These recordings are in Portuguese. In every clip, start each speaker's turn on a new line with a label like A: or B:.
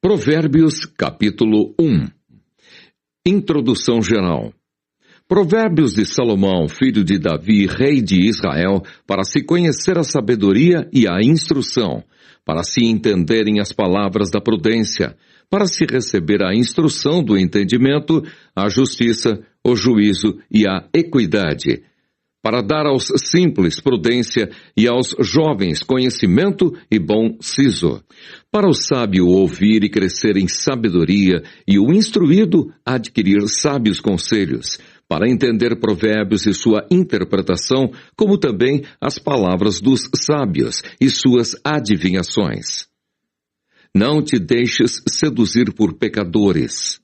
A: Provérbios, capítulo 1. Introdução geral. Provérbios de Salomão, filho de Davi, rei de Israel, para se conhecer a sabedoria e a instrução, para se entenderem as palavras da prudência, para se receber a instrução do entendimento, a justiça, o juízo e a equidade, para dar aos simples prudência e aos jovens conhecimento e bom siso, para o sábio ouvir e crescer em sabedoria e o instruído adquirir sábios conselhos, para entender provérbios e sua interpretação, como também as palavras dos sábios e suas adivinhações. Não te deixes seduzir por pecadores.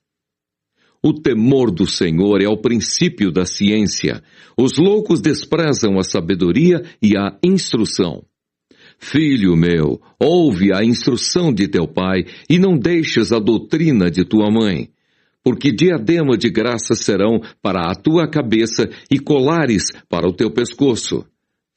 A: O temor do Senhor é o princípio da ciência. Os loucos desprezam a sabedoria e a instrução. Filho meu, ouve a instrução de teu pai e não deixes a doutrina de tua mãe, porque diadema de graça serão para a tua cabeça e colares para o teu pescoço.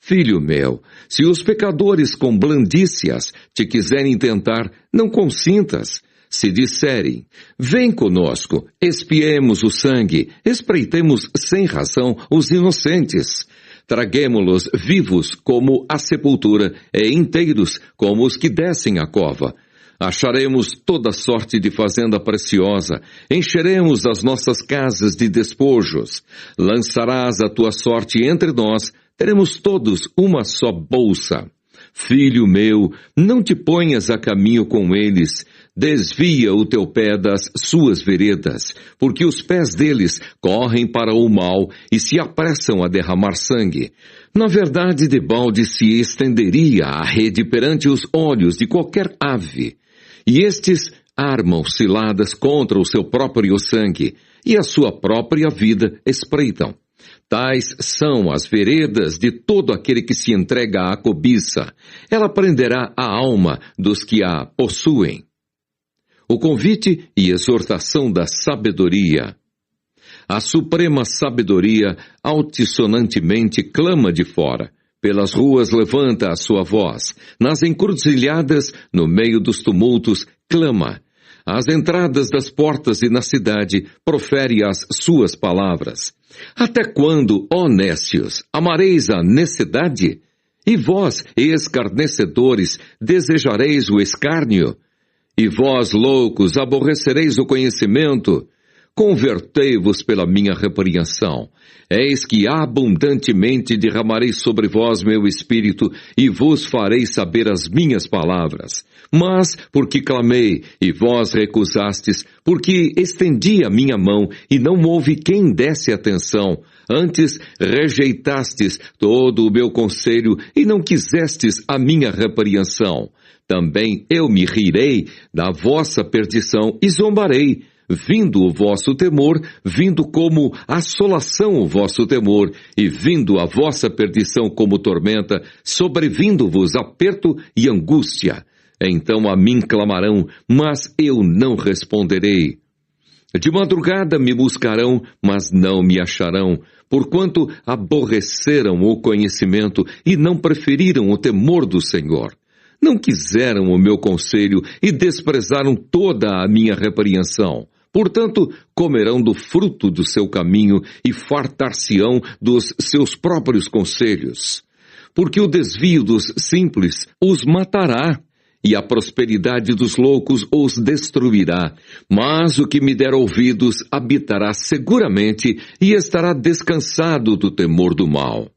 A: Filho meu, se os pecadores com blandícias te quiserem tentar, não consintas. Se disserem, vem conosco, expiemos o sangue, espreitemos sem razão os inocentes. Traguemo-los vivos como a sepultura, e inteiros como os que descem a cova. Acharemos toda sorte de fazenda preciosa, encheremos as nossas casas de despojos. Lançarás a tua sorte entre nós, teremos todos uma só bolsa. Filho meu, não te ponhas a caminho com eles, desvia o teu pé das suas veredas, porque os pés deles correm para o mal e se apressam a derramar sangue. Na verdade, debalde se estenderia a rede perante os olhos de qualquer ave, e estes armam ciladas contra o seu próprio sangue, e a sua própria vida espreitam. Tais são as veredas de todo aquele que se entrega à cobiça. Ela prenderá a alma dos que a possuem. O convite e exortação da sabedoria. A suprema sabedoria altissonantemente clama de fora. Pelas ruas levanta a sua voz. Nas encruzilhadas, no meio dos tumultos, clama. Às entradas das portas e na cidade, profere as suas palavras. Até quando, ó nécios, amareis a necessidade? E vós, escarnecedores, desejareis o escárnio? E vós, loucos, aborrecereis o conhecimento? Convertei-vos pela minha repreensão. Eis que abundantemente derramarei sobre vós meu espírito e vos farei saber as minhas palavras. Mas, porque clamei, e vós recusastes, porque estendi a minha mão, e não houve quem desse atenção, antes rejeitastes todo o meu conselho, e não quisestes a minha repreensão. Também eu me rirei da vossa perdição e zombarei, vindo o vosso temor, vindo como assolação o vosso temor, e vindo a vossa perdição como tormenta, sobrevindo-vos aperto e angústia. Então a mim clamarão, mas eu não responderei. De madrugada me buscarão, mas não me acharão, porquanto aborreceram o conhecimento e não preferiram o temor do Senhor. Não quiseram o meu conselho e desprezaram toda a minha repreensão. Portanto, comerão do fruto do seu caminho e fartar-se-ão dos seus próprios conselhos. Porque o desvio dos simples os matará, e a prosperidade dos loucos os destruirá. Mas o que me der ouvidos habitará seguramente e estará descansado do temor do mal.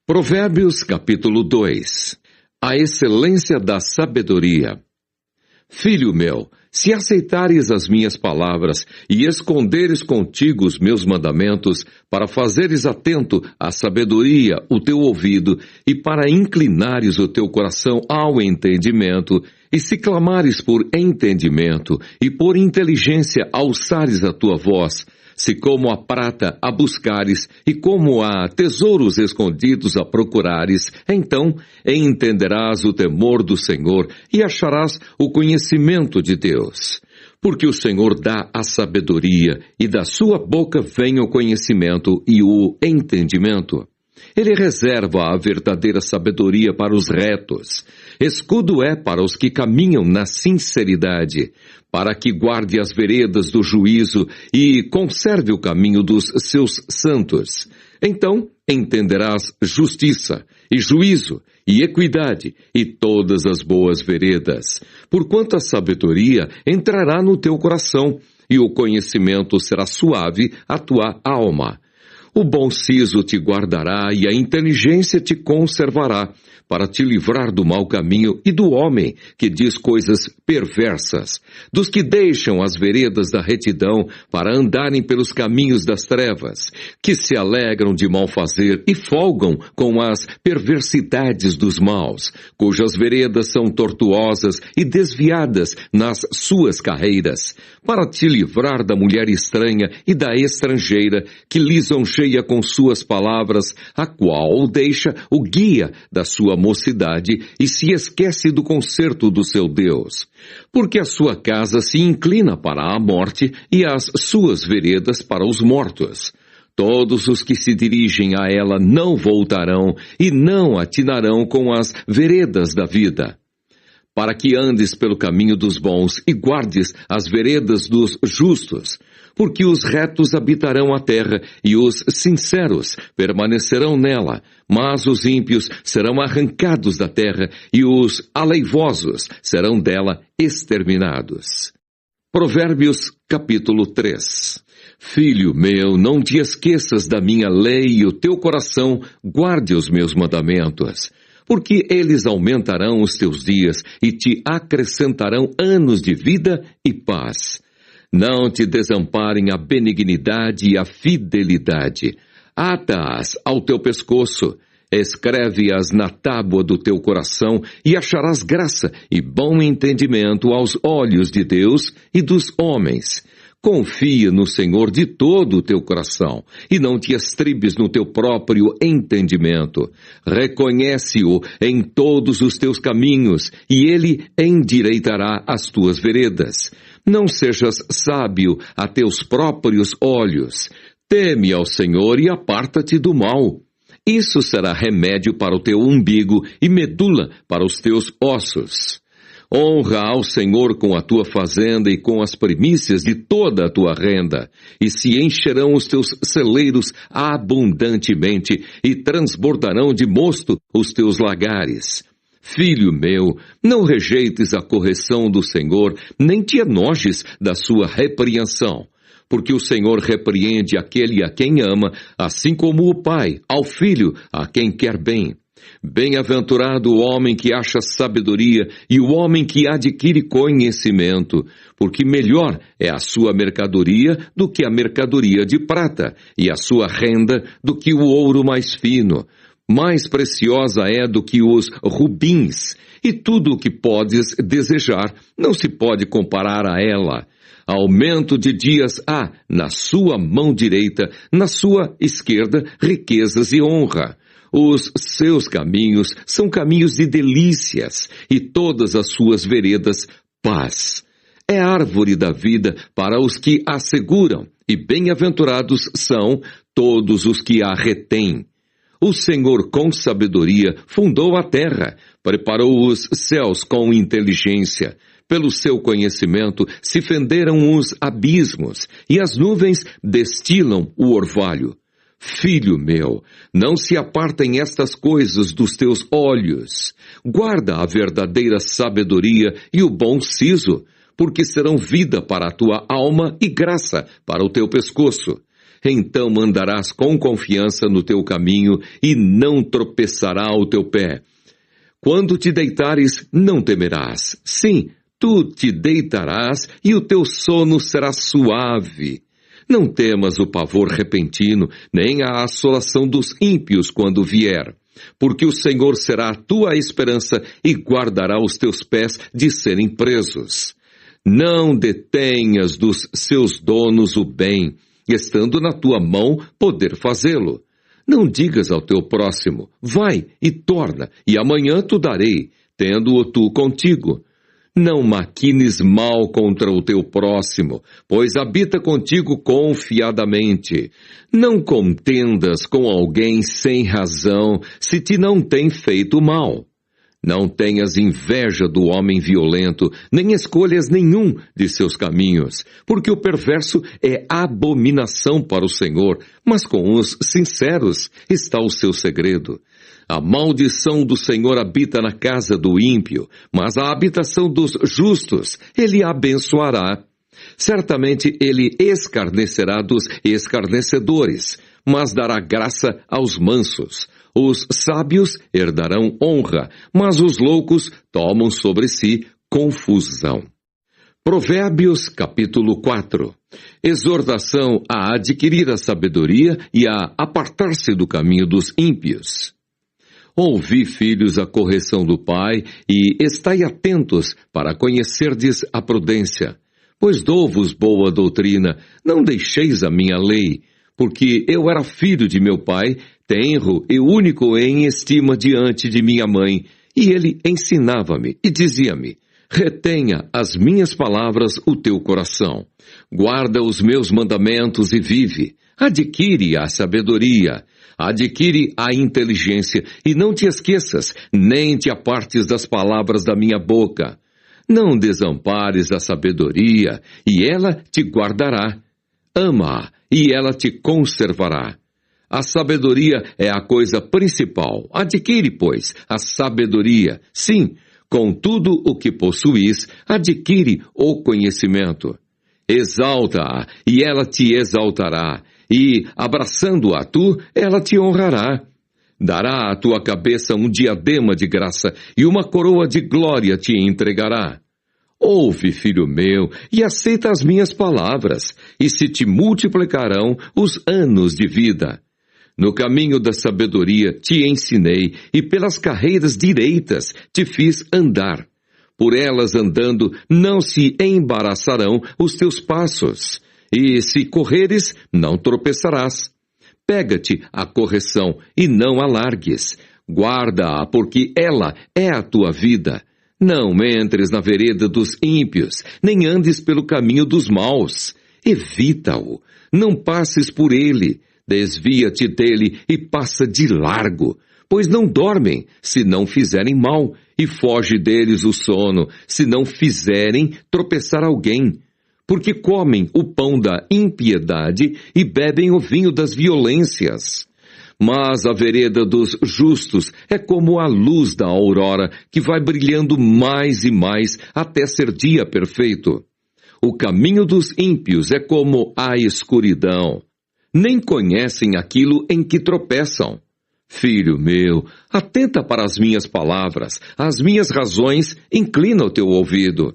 A: Provérbios, capítulo 2. A excelência da sabedoria. Filho meu, se aceitares as minhas palavras e esconderes contigo os meus mandamentos, para fazeres atento à sabedoria o teu ouvido e para inclinares o teu coração ao entendimento, e se clamares por entendimento e por inteligência alçares a tua voz, se como a prata a buscares e como a tesouros escondidos a procurares, então entenderás o temor do Senhor e acharás o conhecimento de Deus. Porque o Senhor dá a sabedoria e da sua boca vem o conhecimento e o entendimento. Ele reserva a verdadeira sabedoria para os retos. Escudo é para os que caminham na sinceridade, para que guarde as veredas do juízo e conserve o caminho dos seus santos. Então entenderás justiça e juízo e equidade e todas as boas veredas, porquanto a sabedoria entrará no teu coração e o conhecimento será suave à tua alma. O bom siso te guardará e a inteligência te conservará, para te livrar do mau caminho e do homem que diz coisas perversas, dos que deixam as veredas da retidão para andarem pelos caminhos das trevas, que se alegram de mal fazer e folgam com as perversidades dos maus, cujas veredas são tortuosas e desviadas nas suas carreiras, para te livrar da mulher estranha e da estrangeira, que lisonjeia com suas palavras, a qual deixa o guia da sua mocidade e se esquece do conserto do seu Deus. Porque a sua casa se inclina para a morte e as suas veredas para os mortos. Todos os que se dirigem a ela não voltarão e não atinarão com as veredas da vida. Para que andes pelo caminho dos bons e guardes as veredas dos justos, porque os retos habitarão a terra e os sinceros permanecerão nela, mas os ímpios serão arrancados da terra e os aleivosos serão dela exterminados. Provérbios capítulo 3. Filho meu, não te esqueças da minha lei e o teu coração guarde os meus mandamentos, porque eles aumentarão os teus dias e te acrescentarão anos de vida e paz. Não te desamparem a benignidade e a fidelidade. Ata-as ao teu pescoço, escreve-as na tábua do teu coração e acharás graça e bom entendimento aos olhos de Deus e dos homens. Confia no Senhor de todo o teu coração e não te estribes no teu próprio entendimento. Reconhece-o em todos os teus caminhos e ele endireitará as tuas veredas. Não sejas sábio a teus próprios olhos. Teme ao Senhor e aparta-te do mal. Isso será remédio para o teu umbigo e medula para os teus ossos. Honra ao Senhor com a tua fazenda e com as primícias de toda a tua renda, e se encherão os teus celeiros abundantemente, e transbordarão de mosto os teus lagares. Filho meu, não rejeites a correção do Senhor, nem te enojes da sua repreensão, porque o Senhor repreende aquele a quem ama, assim como o pai ao filho a quem quer bem. Bem-aventurado o homem que acha sabedoria e o homem que adquire conhecimento, porque melhor é a sua mercadoria do que a mercadoria de prata, e a sua renda do que o ouro mais fino. Mais preciosa é do que os rubins, e tudo o que podes desejar não se pode comparar a ela. Aumento de dias há na sua mão direita, na sua esquerda, riquezas e honra. Os seus caminhos são caminhos de delícias, e todas as suas veredas, paz. É árvore da vida para os que a seguram, e bem-aventurados são todos os que a retêm. O Senhor com sabedoria fundou a terra, preparou os céus com inteligência. Pelo seu conhecimento se fenderam os abismos, e as nuvens destilam o orvalho. Filho meu, não se apartem estas coisas dos teus olhos. Guarda a verdadeira sabedoria e o bom siso, porque serão vida para a tua alma e graça para o teu pescoço. Então andarás com confiança no teu caminho e não tropeçará o teu pé. Quando te deitares, não temerás. Sim, tu te deitarás e o teu sono será suave. Não temas o pavor repentino, nem a assolação dos ímpios quando vier, porque o Senhor será a tua esperança e guardará os teus pés de serem presos. Não detenhas dos seus donos o bem, estando na tua mão poder fazê-lo. Não digas ao teu próximo, vai e torna, e amanhã tu darei, tendo-o tu contigo. Não maquines mal contra o teu próximo, pois habita contigo confiadamente. Não contendas com alguém sem razão, se te não tem feito mal. Não tenhas inveja do homem violento, nem escolhas nenhum de seus caminhos, porque o perverso é abominação para o Senhor, mas com os sinceros está o seu segredo. A maldição do Senhor habita na casa do ímpio, mas a habitação dos justos ele abençoará. Certamente ele escarnecerá dos escarnecedores, mas dará graça aos mansos. Os sábios herdarão honra, mas os loucos tomam sobre si confusão. Provérbios, capítulo 4. Exortação a adquirir a sabedoria e a apartar-se do caminho dos ímpios. Ouvi, filhos, a correção do pai, e estai atentos para conhecerdes a prudência. Pois dou-vos boa doutrina, não deixeis a minha lei, porque eu era filho de meu pai, tenro e único em estima diante de minha mãe, e ele ensinava-me e dizia-me: retenha as minhas palavras o teu coração, guarda os meus mandamentos e vive, adquire a sabedoria, adquire a inteligência, e não te esqueças, nem te apartes das palavras da minha boca. Não desampares a sabedoria, e ela te guardará. Ama-a, e ela te conservará. A sabedoria é a coisa principal. Adquire, pois, a sabedoria. Sim, com tudo o que possuís, adquire o conhecimento. Exalta-a, e ela te exaltará. E, abraçando-a tu, ela te honrará. Dará à tua cabeça um diadema de graça, e uma coroa de glória te entregará. Ouve, filho meu, e aceita as minhas palavras, e se te multiplicarão os anos de vida. No caminho da sabedoria te ensinei, e pelas carreiras direitas te fiz andar. Por elas andando, não se embaraçarão os teus passos, e se correres, não tropeçarás. Pega-te a correção, e não a largues. Guarda-a, porque ela é a tua vida. Não entres na vereda dos ímpios, nem andes pelo caminho dos maus. Evita-o, não passes por ele. Desvia-te dele e passa de largo, pois não dormem, se não fizerem mal, e foge deles o sono, se não fizerem tropeçar alguém. Porque comem o pão da impiedade e bebem o vinho das violências. Mas a vereda dos justos é como a luz da aurora, que vai brilhando mais e mais até ser dia perfeito. O caminho dos ímpios é como a escuridão. Nem conhecem aquilo em que tropeçam. Filho meu, atenta para as minhas palavras, as minhas razões, inclina o teu ouvido.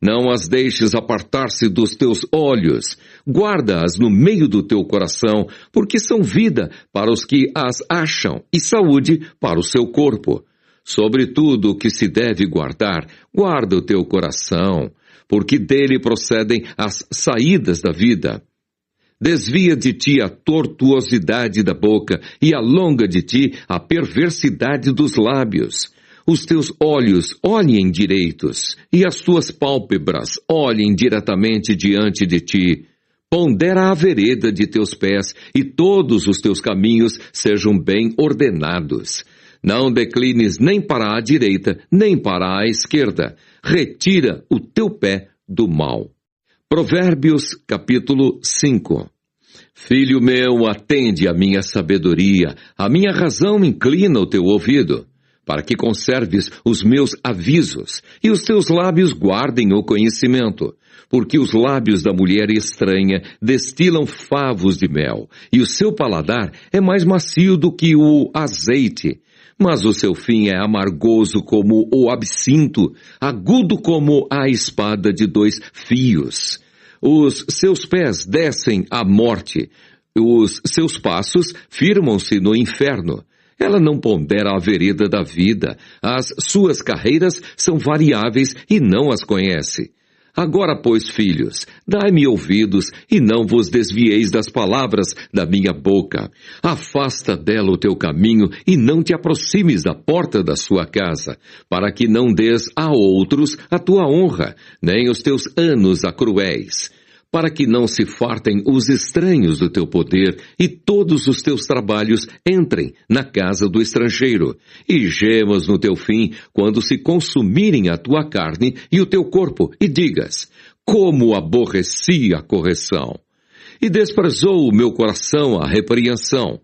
A: Não as deixes apartar-se dos teus olhos, guarda-as no meio do teu coração, porque são vida para os que as acham e saúde para o seu corpo. Sobre tudo o que se deve guardar, guarda o teu coração, porque dele procedem as saídas da vida. Desvia de ti a tortuosidade da boca e alonga de ti a perversidade dos lábios. Os teus olhos olhem direitos e as tuas pálpebras olhem diretamente diante de ti. Pondera a vereda de teus pés e todos os teus caminhos sejam bem ordenados. Não declines nem para a direita, nem para a esquerda. Retira o teu pé do mal. Provérbios, capítulo 5. Filho meu, atende à minha sabedoria, a minha razão inclina o teu ouvido, para que conserves os meus avisos, e os teus lábios guardem o conhecimento, porque os lábios da mulher estranha destilam favos de mel, e o seu paladar é mais macio do que o azeite, mas o seu fim é amargoso como o absinto, agudo como a espada de 2 fios. Os seus pés descem à morte, os seus passos firmam-se no inferno. Ela não pondera a vereda da vida, as suas carreiras são variáveis e não as conhece. Agora, pois, filhos, dai-me ouvidos e não vos desvieis das palavras da minha boca. Afasta dela o teu caminho e não te aproximes da porta da sua casa, para que não des a outros a tua honra, nem os teus anos a cruéis. Para que não se fartem os estranhos do teu poder e todos os teus trabalhos entrem na casa do estrangeiro, e gemas no teu fim quando se consumirem a tua carne e o teu corpo, e digas, como aborreci a correção! E desprezou o meu coração a repreensão.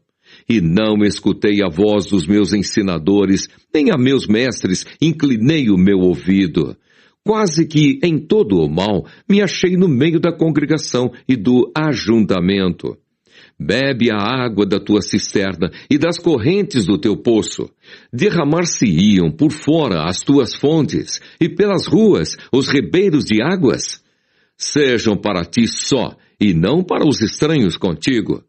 A: E não escutei a voz dos meus ensinadores, nem a meus mestres inclinei o meu ouvido. Quase que em todo o mal me achei no meio da congregação e do ajuntamento. Bebe a água da tua cisterna e das correntes do teu poço. Derramar-se-iam por fora as tuas fontes, e pelas ruas os ribeiros de águas. Sejam para ti só, e não para os estranhos contigo.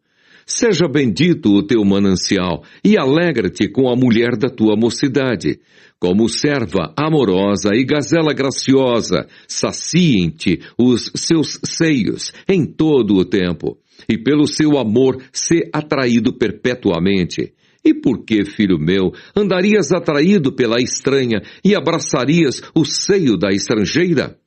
A: Seja bendito o teu manancial, e alegra-te com a mulher da tua mocidade. Como serva amorosa e gazela graciosa, saciem-te os seus seios em todo o tempo, e pelo seu amor ser atraído perpetuamente. E por que, filho meu, andarias atraído pela estranha e abraçarias o seio da estrangeira?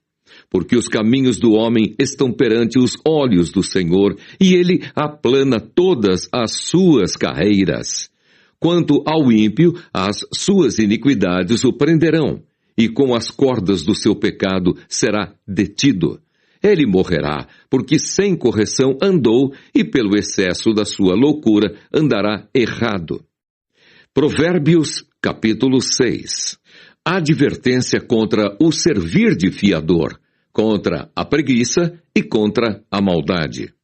A: Porque os caminhos do homem estão perante os olhos do Senhor, e ele aplana todas as suas carreiras. Quanto ao ímpio, as suas iniquidades o prenderão, e com as cordas do seu pecado será detido. Ele morrerá, porque sem correção andou, e pelo excesso da sua loucura andará errado. Provérbios, capítulo 6. Advertência contra o servir de fiador, contra a preguiça e contra a maldade.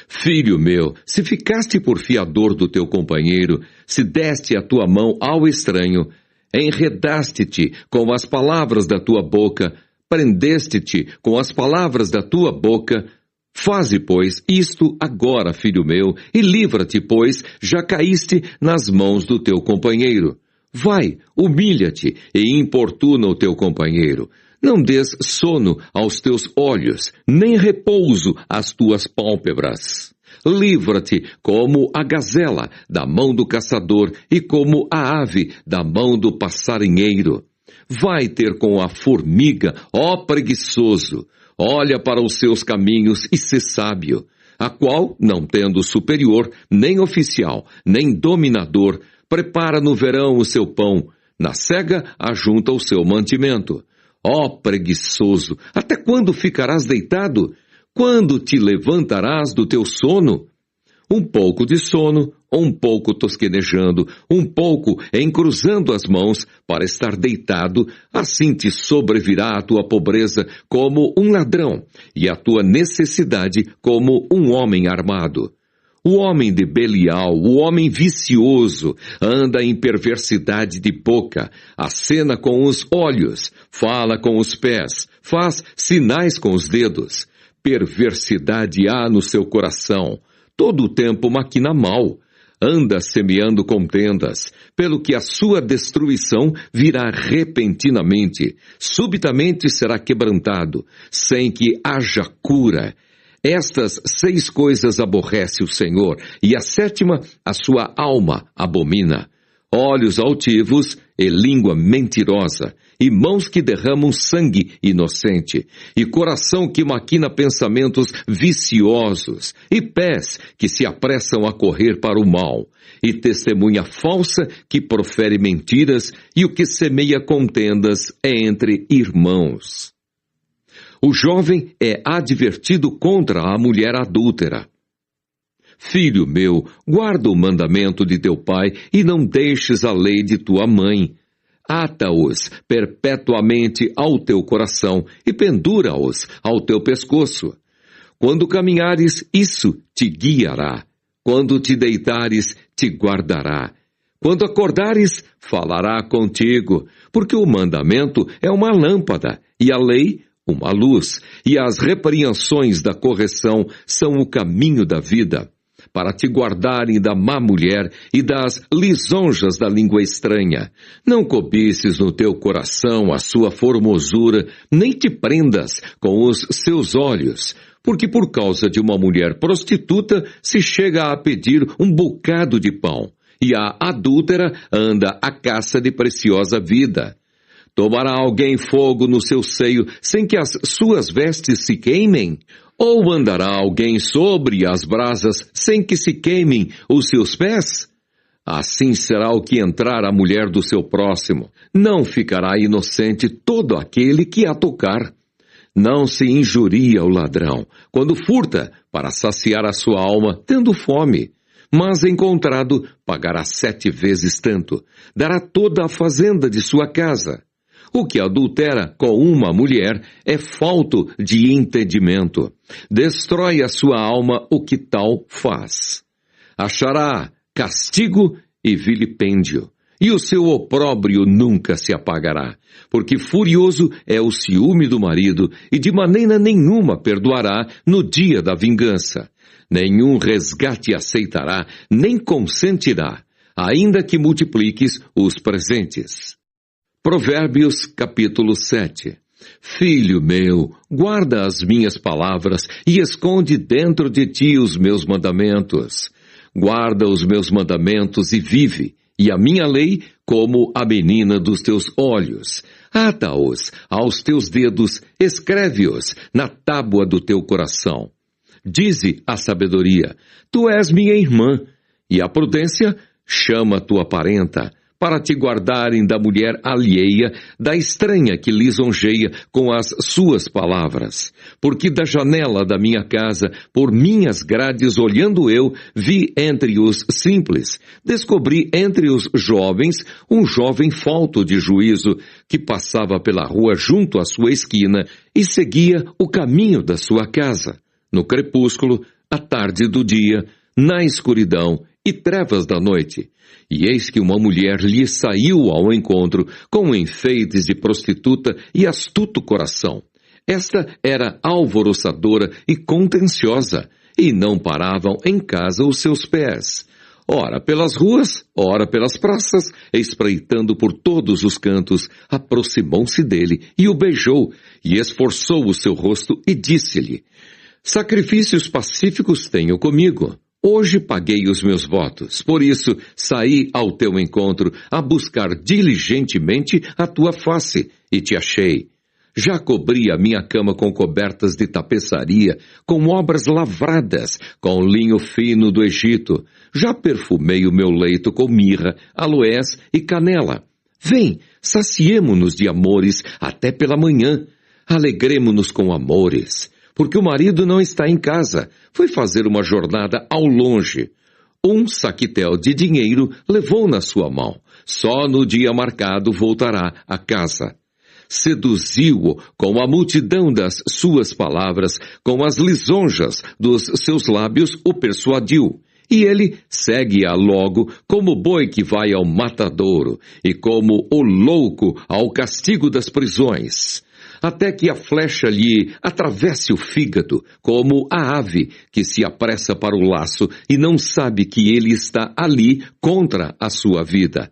A: Filho meu, se ficaste por fiador do teu companheiro, se deste a tua mão ao estranho, enredaste-te com as palavras da tua boca, prendeste-te com as palavras da tua boca, faze, pois, isto agora, filho meu, e livra-te, pois, já caíste nas mãos do teu companheiro. Vai, humilha-te e importuna o teu companheiro. Não des sono aos teus olhos, nem repouso às tuas pálpebras. Livra-te como a gazela da mão do caçador e como a ave da mão do passarinheiro. Vai ter com a formiga, ó preguiçoso, olha para os seus caminhos e sê sábio, a qual, não tendo superior, nem oficial, nem dominador, prepara no verão o seu pão, na cega ajunta o seu mantimento. Ó preguiçoso, até quando ficarás deitado? Quando te levantarás do teu sono? Um pouco de sono, um pouco tosquenejando, um pouco encruzando as mãos para estar deitado, assim te sobrevirá a tua pobreza como um ladrão e a tua necessidade como um homem armado. O homem de Belial, o homem vicioso, anda em perversidade de boca, acena com os olhos, fala com os pés, faz sinais com os dedos. Perversidade há no seu coração, todo o tempo maquina mal, anda semeando contendas, pelo que a sua destruição virá repentinamente, subitamente será quebrantado, sem que haja cura. Estas 6 coisas aborrece o Senhor, e a 7ª a sua alma abomina. Olhos altivos e língua mentirosa, e mãos que derramam sangue inocente, e coração que maquina pensamentos viciosos, e pés que se apressam a correr para o mal, e testemunha falsa que profere mentiras, e o que semeia contendas entre irmãos. O jovem é advertido contra a mulher adúltera. Filho meu, guarda o mandamento de teu pai e não deixes a lei de tua mãe. Ata-os perpetuamente ao teu coração e pendura-os ao teu pescoço. Quando caminhares, isso te guiará. Quando te deitares, te guardará. Quando acordares, falará contigo, porque o mandamento é uma lâmpada e a lei uma luz, e as repreensões da correção são o caminho da vida. para te guardarem da má mulher e das lisonjas da língua estranha. Não cobices no teu coração a sua formosura, nem te prendas com os seus olhos, porque por causa de uma mulher prostituta se chega a pedir um bocado de pão, e a adúltera anda à caça de preciosa vida. Tomará alguém fogo no seu seio sem que as suas vestes se queimem? Ou andará alguém sobre as brasas sem que se queimem os seus pés? Assim será o que entrar a mulher do seu próximo. Não ficará inocente todo aquele que a tocar. Não se injuria o ladrão quando furta para saciar a sua alma, tendo fome. Mas encontrado, pagará 7 vezes tanto. Dará toda a fazenda de sua casa. O que adultera com uma mulher é falto de entendimento. Destrói a sua alma o que tal faz. Achará castigo e vilipêndio, e o seu opróbrio nunca se apagará, porque furioso é o ciúme do marido, e de maneira nenhuma perdoará no dia da vingança. Nenhum resgate aceitará, nem consentirá, ainda que multipliques os presentes. Provérbios capítulo 7. Filho meu, guarda as minhas palavras e esconde dentro de ti os meus mandamentos. Guarda os meus mandamentos e vive, e a minha lei como a menina dos teus olhos. Ata-os aos teus dedos, escreve-os na tábua do teu coração. Dize a sabedoria, tu és minha irmã, e a prudência chama tua parenta, para te guardarem da mulher alheia, da estranha que lisonjeia com as suas palavras. Porque da janela da minha casa, por minhas grades olhando eu, vi entre os simples, descobri entre os jovens um jovem falto de juízo, que passava pela rua junto à sua esquina e seguia o caminho da sua casa. No crepúsculo, à tarde do dia, na escuridão e trevas da noite. E eis que uma mulher lhe saiu ao encontro com enfeites de prostituta e astuto coração. Esta era alvoroçadora e contenciosa, e não paravam em casa os seus pés. Ora pelas ruas, ora pelas praças, espreitando por todos os cantos, aproximou-se dele e o beijou, e esforçou o seu rosto e disse-lhe, sacrifícios pacíficos tenho comigo. Hoje paguei os meus votos, por isso saí ao teu encontro a buscar diligentemente a tua face, e te achei. Já cobri a minha cama com cobertas de tapeçaria, com obras lavradas, com linho fino do Egito. Já perfumei o meu leito com mirra, aloés e canela. Vem, saciemo-nos de amores até pela manhã. Alegremo-nos com amores. Porque o marido não está em casa, foi fazer uma jornada ao longe. Um saquitel de dinheiro levou na sua mão, só no dia marcado voltará a casa. Seduziu-o com a multidão das suas palavras, com as lisonjas dos seus lábios o persuadiu. E ele segue-a logo como boi que vai ao matadouro, e como o louco ao castigo das prisões. Até que a flecha lhe atravesse o fígado, como a ave que se apressa para o laço e não sabe que ele está ali contra a sua vida.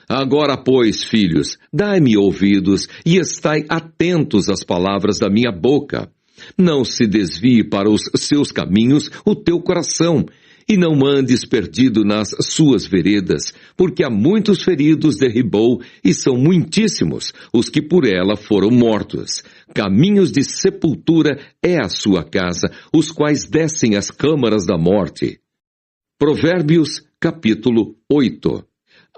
A: Agora, pois, filhos, dai-me ouvidos e estai atentos às palavras da minha boca. Não se desvie para os seus caminhos o teu coração, e não andes perdido nas suas veredas, porque há muitos feridos derribou, e são muitíssimos os que por ela foram mortos. Caminhos de sepultura é a sua casa, os quais descem às câmaras da morte. Provérbios, capítulo 8.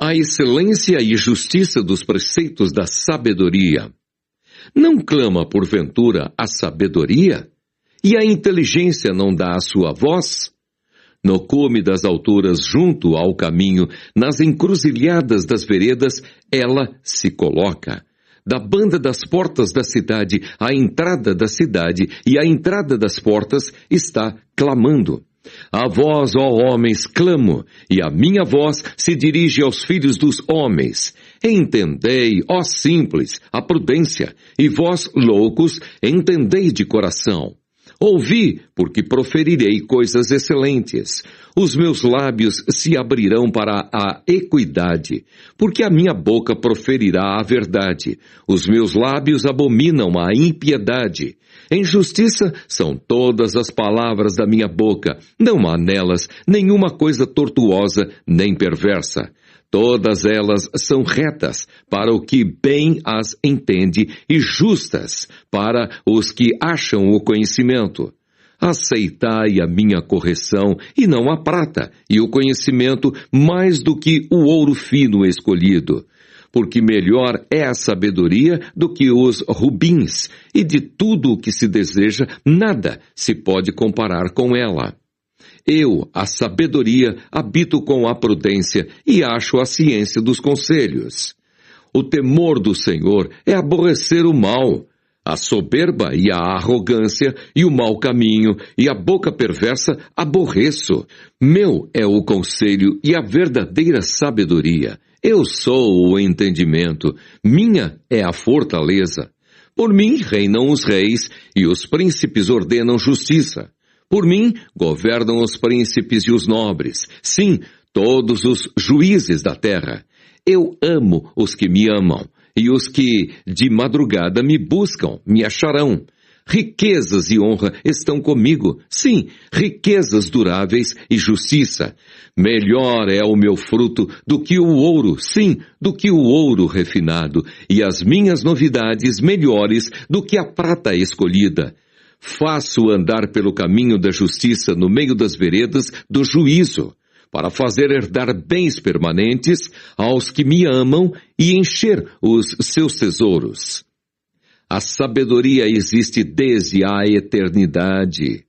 A: A excelência e justiça dos preceitos da sabedoria. Não clama porventura a sabedoria? E a inteligência não dá a sua voz? No cume das alturas, junto ao caminho, nas encruzilhadas das veredas, ela se coloca. Da banda das portas da cidade, à entrada da cidade e à entrada das portas, está clamando. A vós, ó homens, clamo, e a minha voz se dirige aos filhos dos homens. Entendei, ó simples, a prudência, e vós, loucos, entendei de coração. Ouvi, porque proferirei coisas excelentes. Os meus lábios se abrirão para a equidade, porque a minha boca proferirá a verdade. Os meus lábios abominam a impiedade. Em justiça são todas as palavras da minha boca. Não há nelas nenhuma coisa tortuosa nem perversa. Todas elas são retas para o que bem as entende e justas para os que acham o conhecimento. Aceitai a minha correção e não a prata, e o conhecimento mais do que o ouro fino escolhido. Porque melhor é a sabedoria do que os rubins, e de tudo o que se deseja, nada se pode comparar com ela. Eu, a sabedoria, habito com a prudência e acho a ciência dos conselhos. O temor do Senhor é aborrecer o mal. A soberba e a arrogância e o mau caminho e a boca perversa aborreço. Meu é o conselho e a verdadeira sabedoria. Eu sou o entendimento. Minha é a fortaleza. Por mim reinam os reis e os príncipes ordenam justiça. Por mim, governam os príncipes e os nobres, sim, todos os juízes da terra. Eu amo os que me amam, e os que de madrugada me buscam, me acharão. Riquezas e honra estão comigo, sim, riquezas duráveis e justiça. Melhor é o meu fruto do que o ouro, sim, do que o ouro refinado, e as minhas novidades melhores do que a prata escolhida. Faço andar pelo caminho da justiça no meio das veredas do juízo, para fazer herdar bens permanentes aos que me amam e encher os seus tesouros. A sabedoria existe desde a eternidade.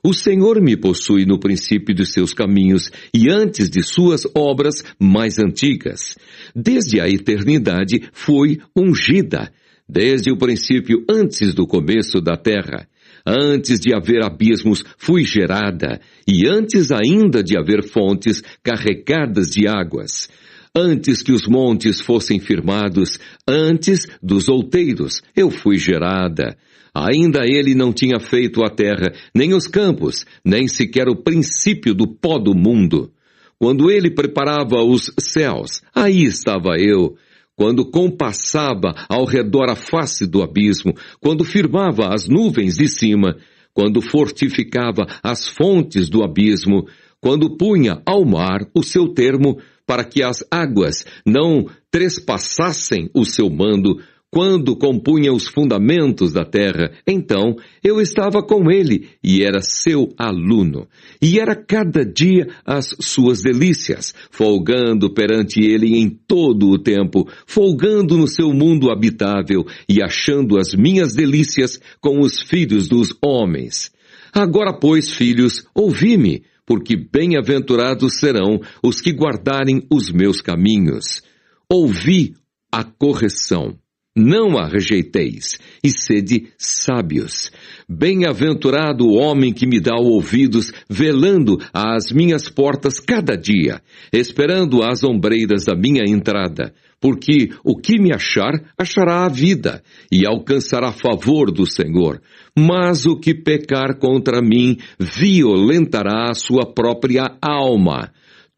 A: O Senhor me possui no princípio de seus caminhos e antes de suas obras mais antigas. Desde a eternidade foi ungida. Desde o princípio, antes do começo da terra, antes de haver abismos, fui gerada, e antes ainda de haver fontes carregadas de águas, antes que os montes fossem firmados, antes dos outeiros, eu fui gerada. Ainda ele não tinha feito a terra, nem os campos, nem sequer o princípio do pó do mundo. Quando ele preparava os céus, aí estava eu. Quando compassava ao redor a face do abismo, quando firmava as nuvens de cima, quando fortificava as fontes do abismo, quando punha ao mar o seu termo, para que as águas não trespassassem o seu mando, quando compunha os fundamentos da terra, então eu estava com ele e era seu aluno. E era cada dia as suas delícias, folgando perante ele em todo o tempo, folgando no seu mundo habitável e achando as minhas delícias com os filhos dos homens. Agora, pois, filhos, ouvi-me, porque bem-aventurados serão os que guardarem os meus caminhos. Ouvi a correção. Não a rejeiteis, e sede sábios. Bem-aventurado o homem que me dá ouvidos, velando às minhas portas cada dia, esperando às ombreiras da minha entrada, porque o que me achar, achará a vida, e alcançará favor do Senhor. Mas o que pecar contra mim, violentará a sua própria alma.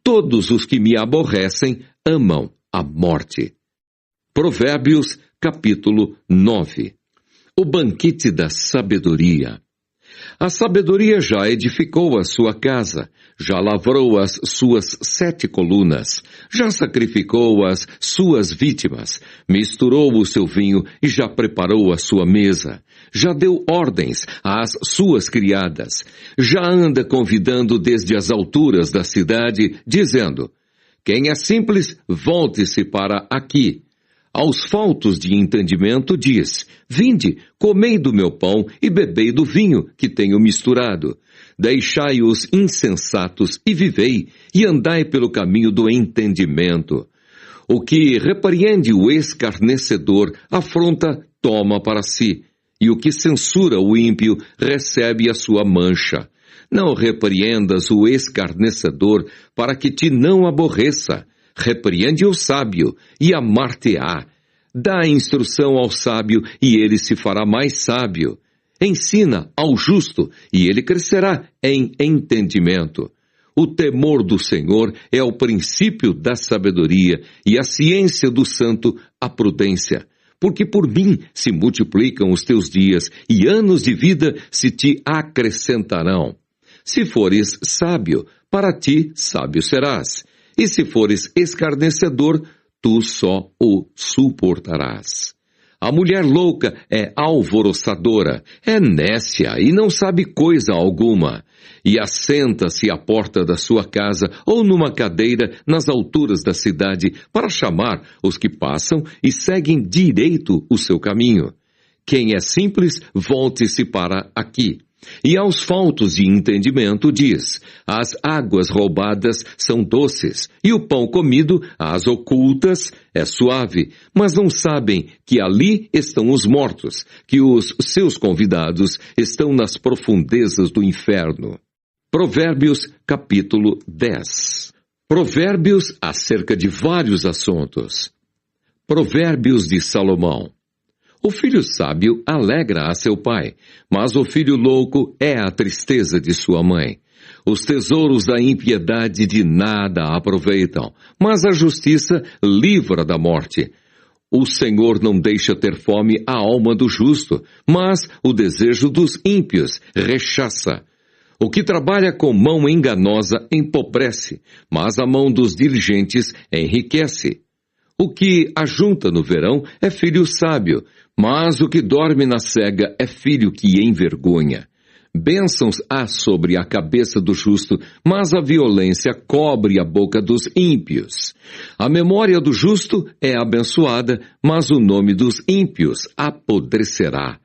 A: Todos os que me aborrecem, amam a morte. Provérbios, capítulo 9. O banquete da sabedoria. A sabedoria já edificou a sua casa, já lavrou as suas 7 colunas, já sacrificou as suas vítimas, misturou o seu vinho e já preparou a sua mesa, já deu ordens às suas criadas, já anda convidando desde as alturas da cidade, dizendo: quem é simples, volte-se para aqui. Aos faltos de entendimento diz: vinde, comei do meu pão e bebei do vinho que tenho misturado. Deixai os insensatos e vivei, e andai pelo caminho do entendimento. O que repreende o escarnecedor, afronta, toma para si, e o que censura o ímpio, recebe a sua mancha. Não repreendas o escarnecedor, para que te não aborreça. Repreende o sábio, e amar-te-á. Dá instrução ao sábio, e ele se fará mais sábio. Ensina ao justo, e ele crescerá em entendimento. O temor do Senhor é o princípio da sabedoria, e a ciência do santo a prudência. Porque por mim se multiplicam os teus dias, e anos de vida se te acrescentarão. Se fores sábio, para ti sábio serás. E se fores escarnecedor, tu só o suportarás. A mulher louca é alvoroçadora, é nécia e não sabe coisa alguma. E assenta-se à porta da sua casa ou numa cadeira nas alturas da cidade para chamar os que passam e seguem direito o seu caminho. Quem é simples, volte-se para aqui. E aos faltos de entendimento diz: as águas roubadas são doces, e o pão comido, às ocultas, é suave. Mas não sabem que ali estão os mortos, que os seus convidados estão nas profundezas do inferno. Provérbios, capítulo 10. Provérbios acerca de vários assuntos. Provérbios de Salomão. O filho sábio alegra a seu pai, mas o filho louco é a tristeza de sua mãe. Os tesouros da impiedade de nada aproveitam, mas a justiça livra da morte. O Senhor não deixa ter fome a alma do justo, mas o desejo dos ímpios rechaça. O que trabalha com mão enganosa empobrece, mas a mão dos diligentes enriquece. O que ajunta no verão é filho sábio, mas o que dorme na cega é filho que envergonha. Bênçãos há sobre a cabeça do justo, mas a violência cobre a boca dos ímpios. A memória do justo é abençoada, mas o nome dos ímpios apodrecerá.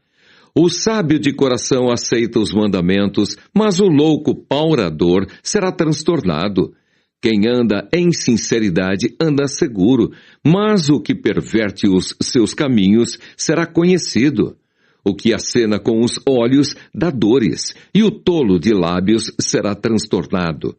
A: O sábio de coração aceita os mandamentos, mas o louco paurador será transtornado. Quem anda em sinceridade anda seguro, mas o que perverte os seus caminhos será conhecido. O que acena com os olhos dá dores, e o tolo de lábios será transtornado.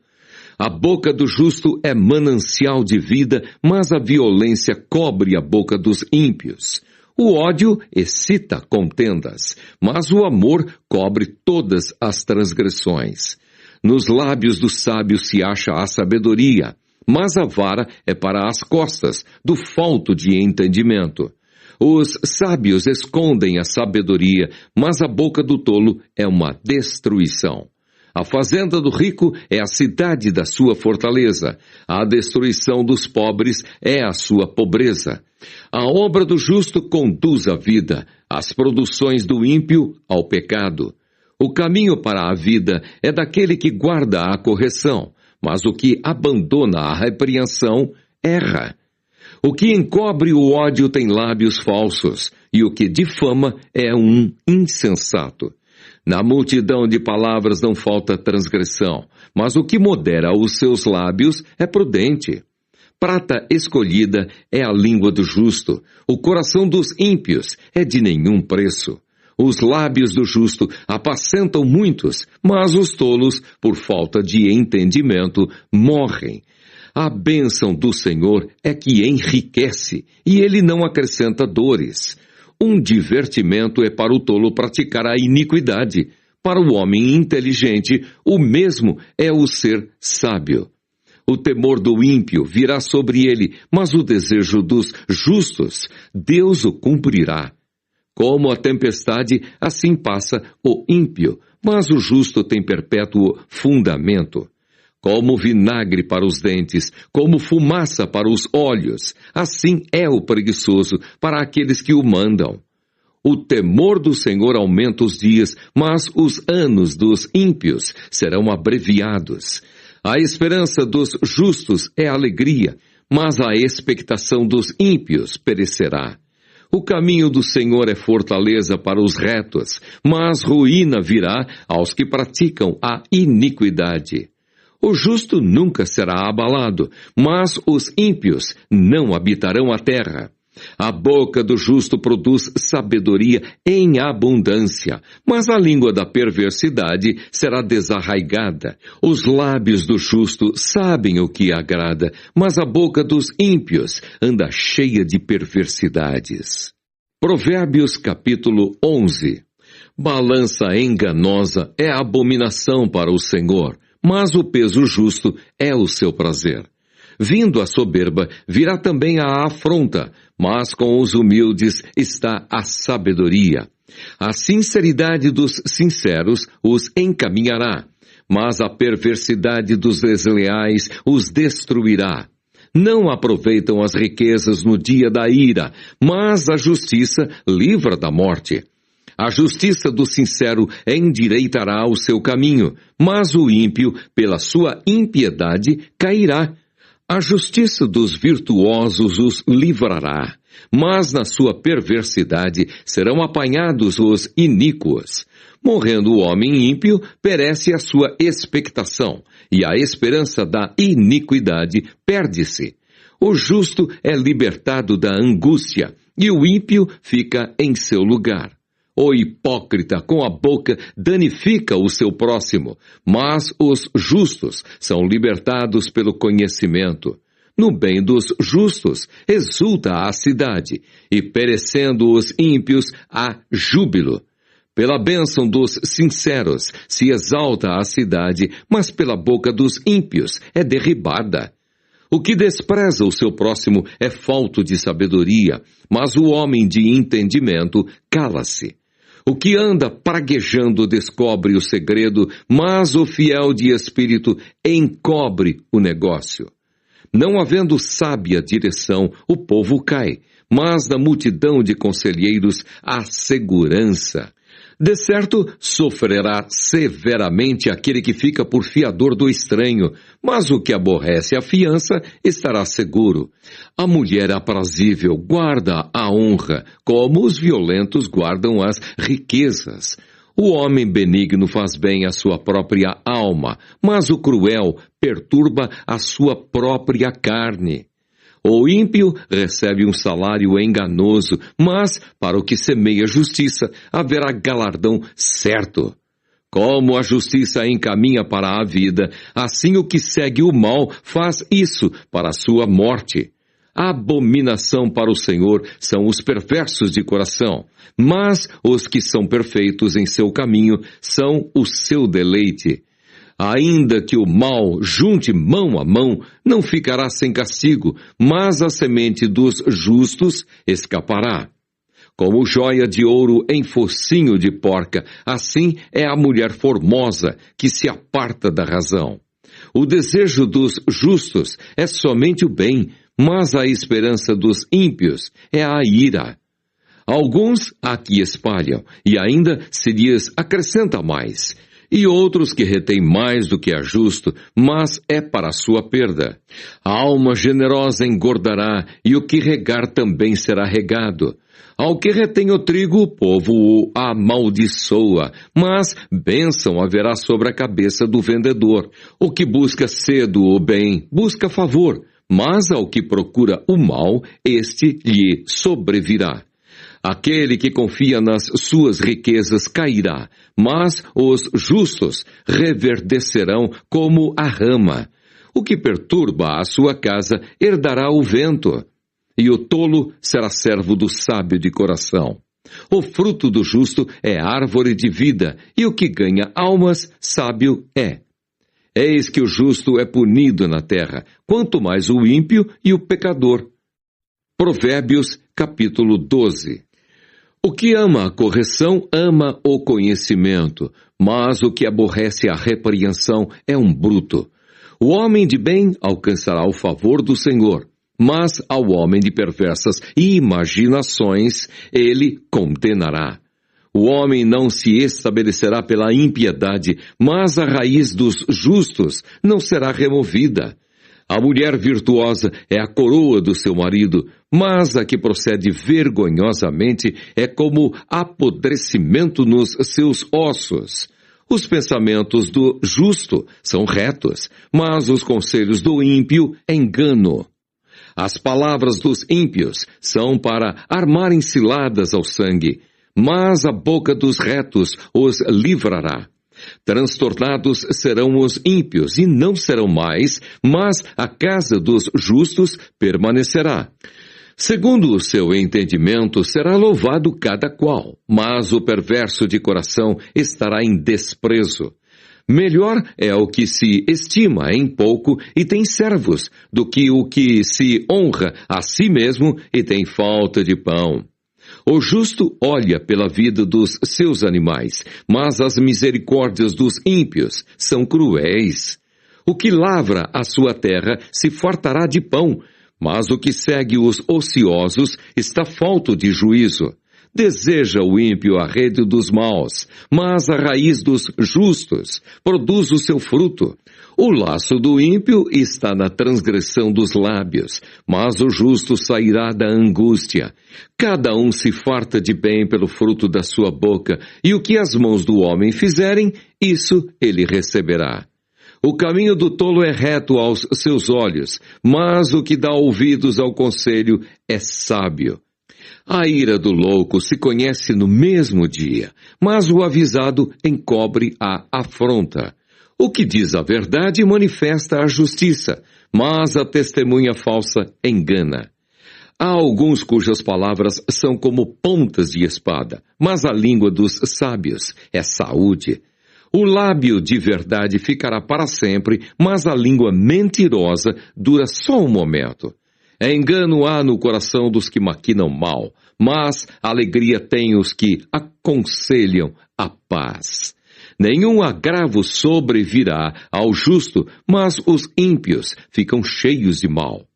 A: A boca do justo é manancial de vida, mas a violência cobre a boca dos ímpios. O ódio excita contendas, mas o amor cobre todas as transgressões. Nos lábios do sábio se acha a sabedoria, mas a vara é para as costas do falto de entendimento. Os sábios escondem a sabedoria, mas a boca do tolo é uma destruição. A fazenda do rico é a cidade da sua fortaleza. A destruição dos pobres é a sua pobreza. A obra do justo conduz à vida, as produções do ímpio ao pecado. O caminho para a vida é daquele que guarda a correção, mas o que abandona a repreensão erra. O que encobre o ódio tem lábios falsos, e o que difama é um insensato. Na multidão de palavras não falta transgressão, mas o que modera os seus lábios é prudente. Prata escolhida é a língua do justo, o coração dos ímpios é de nenhum preço. Os lábios do justo apacentam muitos, mas os tolos, por falta de entendimento, morrem. A bênção do Senhor é que enriquece, e ele não acrescenta dores. Um divertimento é para o tolo praticar a iniquidade. Para o homem inteligente, o mesmo é o ser sábio. O temor do ímpio virá sobre ele, mas o desejo dos justos, Deus o cumprirá. Como a tempestade, assim passa o ímpio, mas o justo tem perpétuo fundamento. Como vinagre para os dentes, como fumaça para os olhos, assim é o preguiçoso para aqueles que o mandam. O temor do Senhor aumenta os dias, mas os anos dos ímpios serão abreviados. A esperança dos justos é alegria, mas a expectação dos ímpios perecerá. O caminho do Senhor é fortaleza para os retos, mas ruína virá aos que praticam a iniquidade. O justo nunca será abalado, mas os ímpios não habitarão a terra. A boca do justo produz sabedoria em abundância, mas a língua da perversidade será desarraigada. Os lábios do justo sabem o que agrada, mas a boca dos ímpios anda cheia de perversidades. Provérbios capítulo 11. Balança enganosa é abominação para o Senhor, mas o peso justo é o seu prazer. Vindo a soberba, virá também a afronta, mas com os humildes está a sabedoria. A sinceridade dos sinceros os encaminhará, mas a perversidade dos desleais os destruirá. Não aproveitam as riquezas no dia da ira, mas a justiça livra da morte. A justiça do sincero endireitará o seu caminho, mas o ímpio, pela sua impiedade, cairá. A justiça dos virtuosos os livrará, mas na sua perversidade serão apanhados os iníquos. Morrendo o homem ímpio, perece a sua expectação, e a esperança da iniquidade perde-se. O justo é libertado da angústia, e o ímpio fica em seu lugar. O hipócrita com a boca danifica o seu próximo, mas os justos são libertados pelo conhecimento. No bem dos justos exulta a cidade, e perecendo os ímpios há júbilo. Pela bênção dos sinceros se exalta a cidade, mas pela boca dos ímpios é derribada. O que despreza o seu próximo é falto de sabedoria, mas o homem de entendimento cala-se. O que anda praguejando descobre o segredo, mas o fiel de espírito encobre o negócio. Não havendo sábia direção, o povo cai, mas na multidão de conselheiros há segurança. De certo, sofrerá severamente aquele que fica por fiador do estranho, mas o que aborrece a fiança estará seguro. A mulher aprazível guarda a honra, como os violentos guardam as riquezas. O homem benigno faz bem à sua própria alma, mas o cruel perturba a sua própria carne. O ímpio recebe um salário enganoso, mas para o que semeia justiça haverá galardão certo. Como a justiça encaminha para a vida, assim o que segue o mal faz isso para a sua morte. A abominação para o Senhor são os perversos de coração, mas os que são perfeitos em seu caminho são o seu deleite. Ainda que o mal junte mão a mão, não ficará sem castigo, mas a semente dos justos escapará. Como joia de ouro em focinho de porca, assim é a mulher formosa que se aparta da razão. O desejo dos justos é somente o bem, mas a esperança dos ímpios é a ira. Alguns aqui espalham, e ainda se lhes acrescenta mais. E outros que retêm mais do que é justo, mas é para a sua perda. A alma generosa engordará, e o que regar também será regado. Ao que retém o trigo, o povo o amaldiçoa, mas bênção haverá sobre a cabeça do vendedor. O que busca cedo o bem, busca favor, mas ao que procura o mal, este lhe sobrevirá. Aquele que confia nas suas riquezas cairá, mas os justos reverdecerão como a rama. O que perturba a sua casa herdará o vento, e o tolo será servo do sábio de coração. O fruto do justo é árvore de vida, e o que ganha almas, sábio é. Eis que o justo é punido na terra, quanto mais o ímpio e o pecador. Provérbios, capítulo 12. O que ama a correção, ama o conhecimento, mas o que aborrece a repreensão é um bruto. O homem de bem alcançará o favor do Senhor, mas ao homem de perversas imaginações ele condenará. O homem não se estabelecerá pela impiedade, mas a raiz dos justos não será removida. A mulher virtuosa é a coroa do seu marido, mas a que procede vergonhosamente é como apodrecimento nos seus ossos. Os pensamentos do justo são retos, mas os conselhos do ímpio engano. As palavras dos ímpios são para armarem ciladas ao sangue, mas a boca dos retos os livrará. Transtornados serão os ímpios e não serão mais, mas a casa dos justos permanecerá. Segundo o seu entendimento, será louvado cada qual, mas o perverso de coração estará em desprezo. Melhor é o que se estima em pouco e tem servos, do que o que se honra a si mesmo e tem falta de pão. O justo olha pela vida dos seus animais, mas as misericórdias dos ímpios são cruéis. O que lavra a sua terra se fartará de pão, mas o que segue os ociosos está falto de juízo. Deseja o ímpio a rede dos maus, mas a raiz dos justos produz o seu fruto. O laço do ímpio está na transgressão dos lábios, mas o justo sairá da angústia. Cada um se farta de bem pelo fruto da sua boca, e o que as mãos do homem fizerem, isso ele receberá. O caminho do tolo é reto aos seus olhos, mas o que dá ouvidos ao conselho é sábio. A ira do louco se conhece no mesmo dia, mas o avisado encobre a afronta. O que diz a verdade manifesta a justiça, mas a testemunha falsa engana. Há alguns cujas palavras são como pontas de espada, mas a língua dos sábios é saúde. O lábio de verdade ficará para sempre, mas a língua mentirosa dura só um momento. Engano há no coração dos que maquinam mal, mas alegria tem os que aconselham a paz. Nenhum agravo sobrevirá ao justo, mas os ímpios ficam cheios de mal.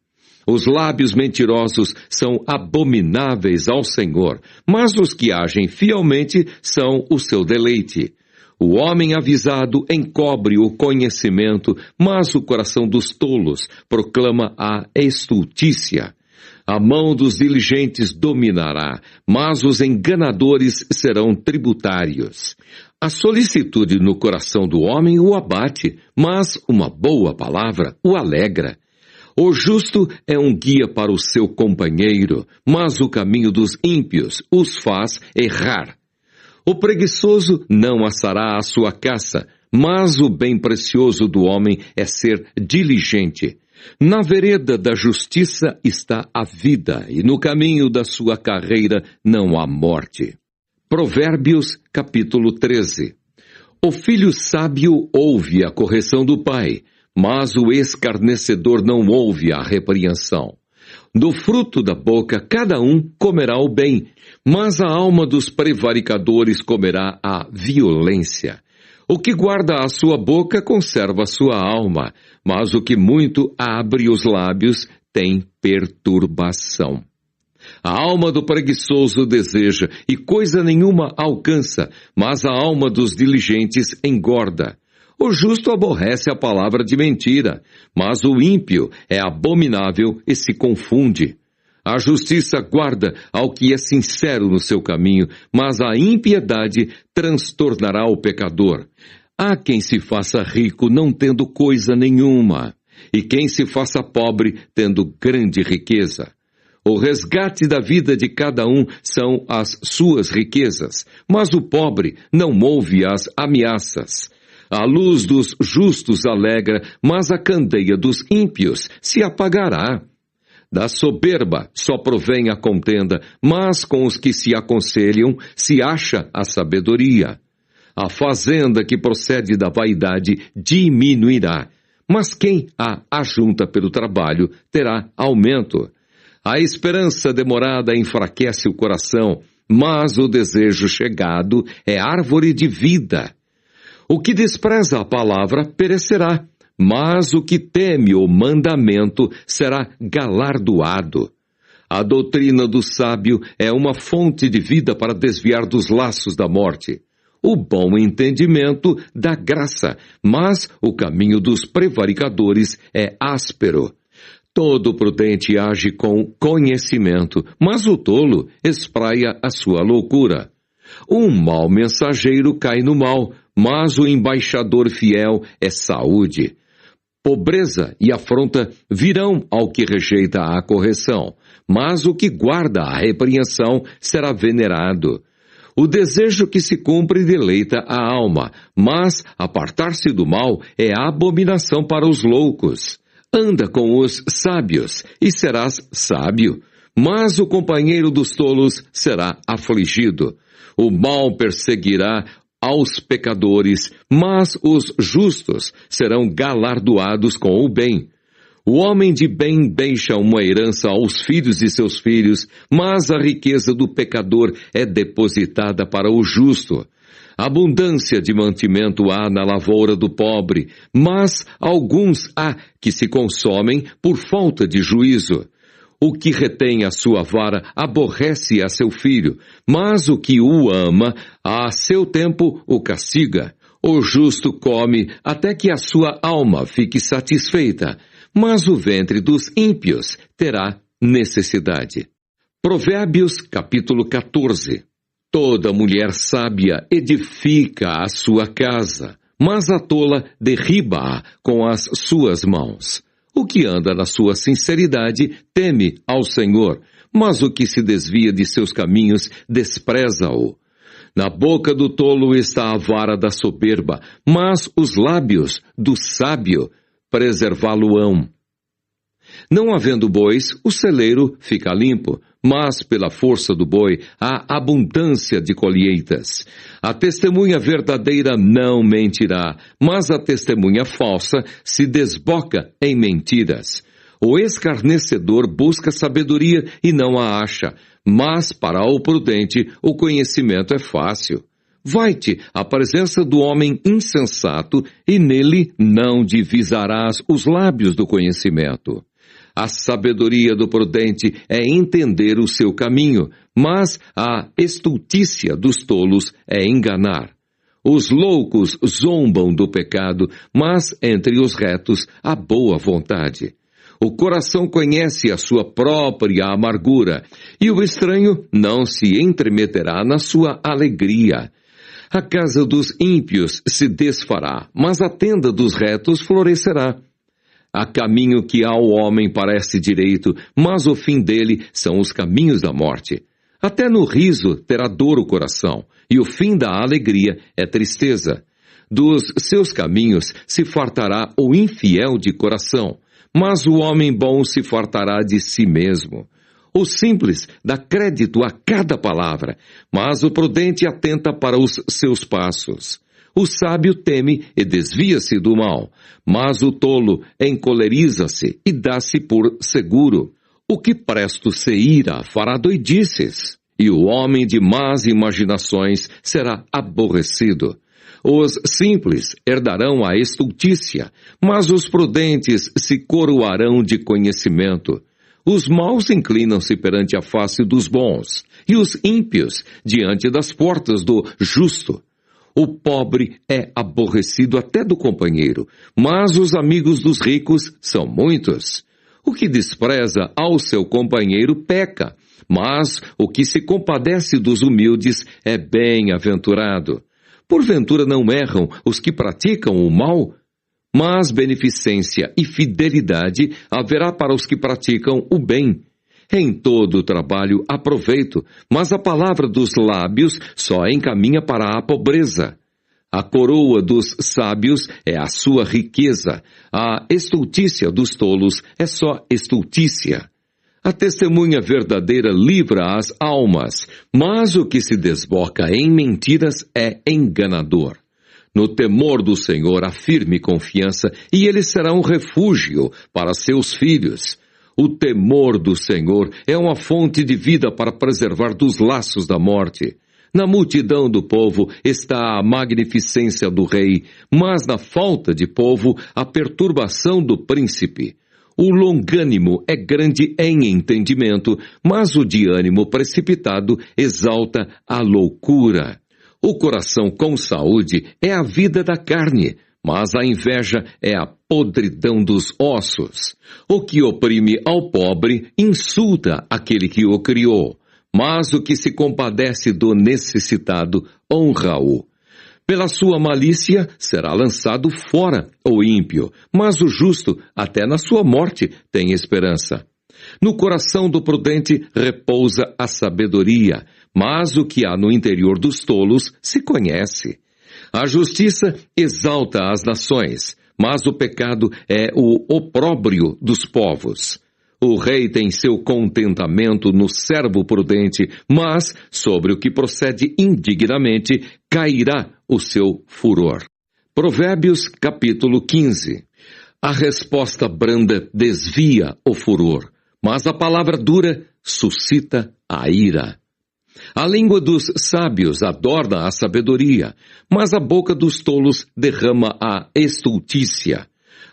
A: Os lábios mentirosos são abomináveis ao Senhor, mas os que agem fielmente são o seu deleite. O homem avisado encobre o conhecimento, mas o coração dos tolos proclama a estultícia. A mão dos diligentes dominará, mas os enganadores serão tributários. A solicitude no coração do homem o abate, mas uma boa palavra o alegra. O justo é um guia para o seu companheiro, mas o caminho dos ímpios os faz errar. O preguiçoso não assará a sua caça, mas o bem precioso do homem é ser diligente. Na vereda da justiça está a vida, e no caminho da sua carreira não há morte. Provérbios, capítulo 13. O filho sábio ouve a correção do pai, mas o escarnecedor não ouve a repreensão. Do fruto da boca cada um comerá o bem, mas a alma dos prevaricadores comerá a violência. O que guarda a sua boca conserva a sua alma, mas o que muito abre os lábios tem perturbação. A alma do preguiçoso deseja e coisa nenhuma alcança, mas a alma dos diligentes engorda. O justo aborrece a palavra de mentira, mas o ímpio é abominável e se confunde. A justiça guarda ao que é sincero no seu caminho, mas a impiedade transtornará o pecador. Há quem se faça rico não tendo coisa nenhuma, e quem se faça pobre tendo grande riqueza. O resgate da vida de cada um são as suas riquezas, mas o pobre não ouve as ameaças. A luz dos justos alegra, mas a candeia dos ímpios se apagará. Da soberba só provém a contenda, mas com os que se aconselham se acha a sabedoria. A fazenda que procede da vaidade diminuirá, mas quem a ajunta pelo trabalho terá aumento. A esperança demorada enfraquece o coração, mas o desejo chegado é árvore de vida. O que despreza a palavra perecerá, mas o que teme o mandamento será galardoado. A doutrina do sábio é uma fonte de vida para desviar dos laços da morte. O bom entendimento dá graça, mas o caminho dos prevaricadores é áspero. Todo prudente age com conhecimento, mas o tolo espraia a sua loucura. Um mau mensageiro cai no mal, mas o embaixador fiel é saúde. Pobreza e afronta virão ao que rejeita a correção, mas o que guarda a repreensão será venerado. O desejo que se cumpre deleita a alma, mas apartar-se do mal é abominação para os loucos. Anda com os sábios e serás sábio, mas o companheiro dos tolos será afligido. O mal perseguirá aos pecadores, mas os justos serão galardoados com o bem. O homem de bem deixa uma herança aos filhos de seus filhos, mas a riqueza do pecador é depositada para o justo. Abundância de mantimento há na lavoura do pobre, mas alguns há que se consomem por falta de juízo. O que retém a sua vara aborrece a seu filho, mas o que o ama, a seu tempo o castiga. O justo come até que a sua alma fique satisfeita, mas o ventre dos ímpios terá necessidade. Provérbios capítulo 14. Toda mulher sábia edifica a sua casa, mas a tola derriba-a com as suas mãos. O que anda na sua sinceridade teme ao Senhor, mas o que se desvia de seus caminhos despreza-o. Na boca do tolo está a vara da soberba, mas os lábios do sábio preservá-lo-ão. Não havendo bois, o celeiro fica limpo, mas pela força do boi há abundância de colheitas. A testemunha verdadeira não mentirá, mas a testemunha falsa se desboca em mentiras. O escarnecedor busca sabedoria e não a acha, mas para o prudente o conhecimento é fácil. Vai-te à presença do homem insensato e nele não divisarás os lábios do conhecimento. A sabedoria do prudente é entender o seu caminho, mas a estultícia dos tolos é enganar. Os loucos zombam do pecado, mas entre os retos há boa vontade. O coração conhece a sua própria amargura, e o estranho não se entremeterá na sua alegria. A casa dos ímpios se desfará, mas a tenda dos retos florescerá. Há caminho que ao homem parece direito, mas o fim dele são os caminhos da morte. Até no riso terá dor o coração, e o fim da alegria é tristeza. Dos seus caminhos se fartará o infiel de coração, mas o homem bom se fartará de si mesmo. O simples dá crédito a cada palavra, mas o prudente atenta para os seus passos. O sábio teme e desvia-se do mal, mas o tolo encoleriza-se e dá-se por seguro. O que presto se ira fará doidices, e o homem de más imaginações será aborrecido. Os simples herdarão a estultícia, mas os prudentes se coroarão de conhecimento. Os maus inclinam-se perante a face dos bons, e os ímpios diante das portas do justo. O pobre é aborrecido até do companheiro, mas os amigos dos ricos são muitos. O que despreza ao seu companheiro peca, mas o que se compadece dos humildes é bem-aventurado. Porventura não erram os que praticam o mal? Mas beneficência e fidelidade haverá para os que praticam o bem. Em todo o trabalho há proveito, mas a palavra dos lábios só encaminha para a pobreza. A coroa dos sábios é a sua riqueza, a estultícia dos tolos é só estultícia. A testemunha verdadeira livra as almas, mas o que se desboca em mentiras é enganador. No temor do Senhor há firme confiança, e ele será um refúgio para seus filhos. O temor do Senhor é uma fonte de vida para preservar dos laços da morte. Na multidão do povo está a magnificência do rei, mas na falta de povo a perturbação do príncipe. O longânimo é grande em entendimento, mas o de ânimo precipitado exalta a loucura. O coração com saúde é a vida da carne, mas a inveja é a podridão dos ossos. O que oprime ao pobre insulta aquele que o criou, mas o que se compadece do necessitado honra-o. Pela sua malícia será lançado fora o ímpio, mas o justo, até na sua morte, tem esperança. No coração do prudente repousa a sabedoria, mas o que há no interior dos tolos se conhece. A justiça exalta as nações, mas o pecado é o opróbrio dos povos. O rei tem seu contentamento no servo prudente, mas sobre o que procede indignamente cairá o seu furor. Provérbios capítulo 15. A resposta branda desvia o furor, mas a palavra dura suscita a ira. A língua dos sábios adorna a sabedoria, mas a boca dos tolos derrama a estultícia.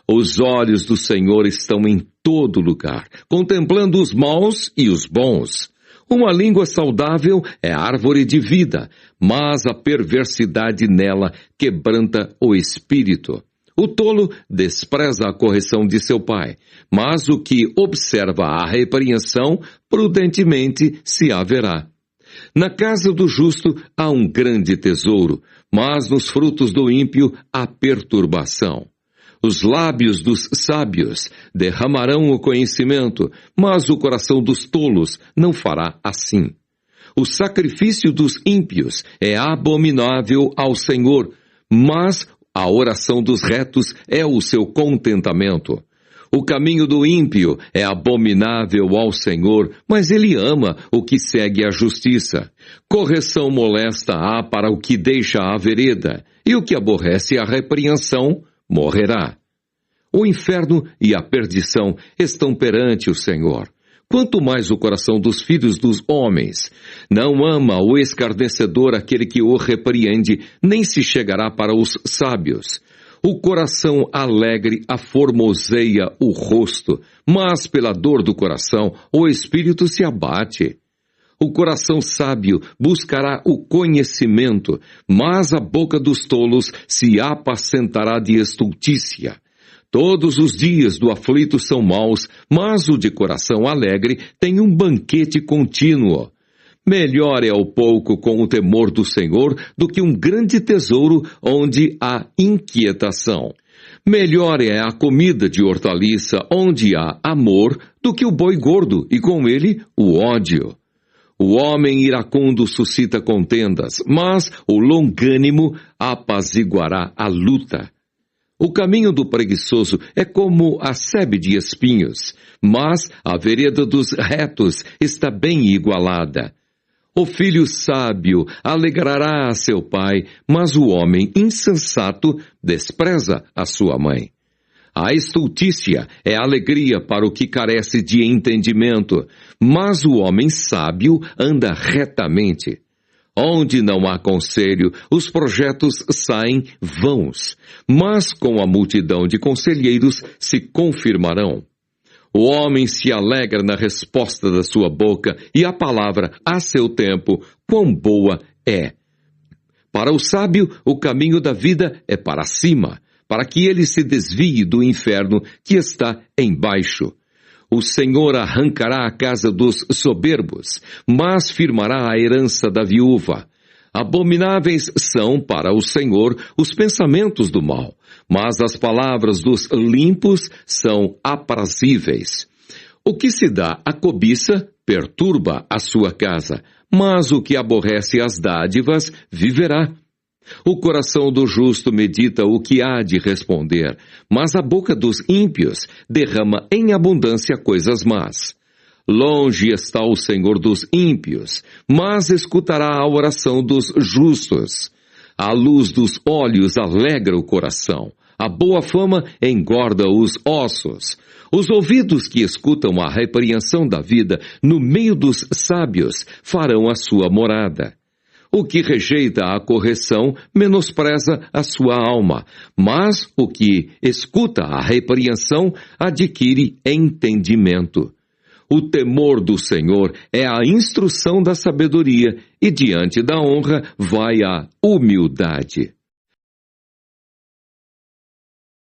A: Os olhos do Senhor estão em todo lugar, contemplando os maus e os bons. Uma língua saudável é árvore de vida, mas a perversidade nela quebranta o espírito. O tolo despreza a correção de seu pai, mas o que observa a repreensão prudentemente se haverá. Na casa do justo há um grande tesouro, mas nos frutos do ímpio há perturbação. Os lábios dos sábios derramarão o conhecimento, mas o coração dos tolos não fará assim. O sacrifício dos ímpios é abominável ao Senhor, mas a oração dos retos é o seu contentamento. O caminho do ímpio é abominável ao Senhor, mas ele ama o que segue a justiça. Correção molesta há para o que deixa a vereda, e o que aborrece a repreensão morrerá. O inferno e a perdição estão perante o Senhor. Quanto mais o coração dos filhos dos homens. Não ama o escarnecedor aquele que o repreende, nem se chegará para os sábios. O coração alegre aformoseia o rosto, mas pela dor do coração o espírito se abate. O coração sábio buscará o conhecimento, mas a boca dos tolos se apacentará de estultícia. Todos os dias do aflito são maus, mas o de coração alegre tem um banquete contínuo. Melhor é o pouco com o temor do Senhor do que um grande tesouro onde há inquietação. Melhor é a comida de hortaliça onde há amor do que o boi gordo e com ele o ódio. O homem iracundo suscita contendas, mas o longânimo apaziguará a luta. O caminho do preguiçoso é como a sebe de espinhos, mas a vereda dos retos está bem igualada. O filho sábio alegrará a seu pai, mas o homem insensato despreza a sua mãe. A estultícia é alegria para o que carece de entendimento, mas o homem sábio anda retamente. Onde não há conselho, os projetos saem vãos, mas com a multidão de conselheiros se confirmarão. O homem se alegra na resposta da sua boca, e a palavra, a seu tempo, quão boa é. Para o sábio, o caminho da vida é para cima, para que ele se desvie do inferno que está embaixo. O Senhor arrancará a casa dos soberbos, mas firmará a herança da viúva. Abomináveis são para o Senhor os pensamentos do mal, mas as palavras dos limpos são aprazíveis. O que se dá à cobiça perturba a sua casa, mas o que aborrece as dádivas viverá. O coração do justo medita o que há de responder, mas a boca dos ímpios derrama em abundância coisas más. Longe está o Senhor dos ímpios, mas escutará a oração dos justos. A luz dos olhos alegra o coração, a boa fama engorda os ossos. Os ouvidos que escutam a repreensão da vida no meio dos sábios farão a sua morada. O que rejeita a correção menospreza a sua alma, mas o que escuta a repreensão adquire entendimento. O temor do Senhor é a instrução da sabedoria, e diante da honra vai a humildade.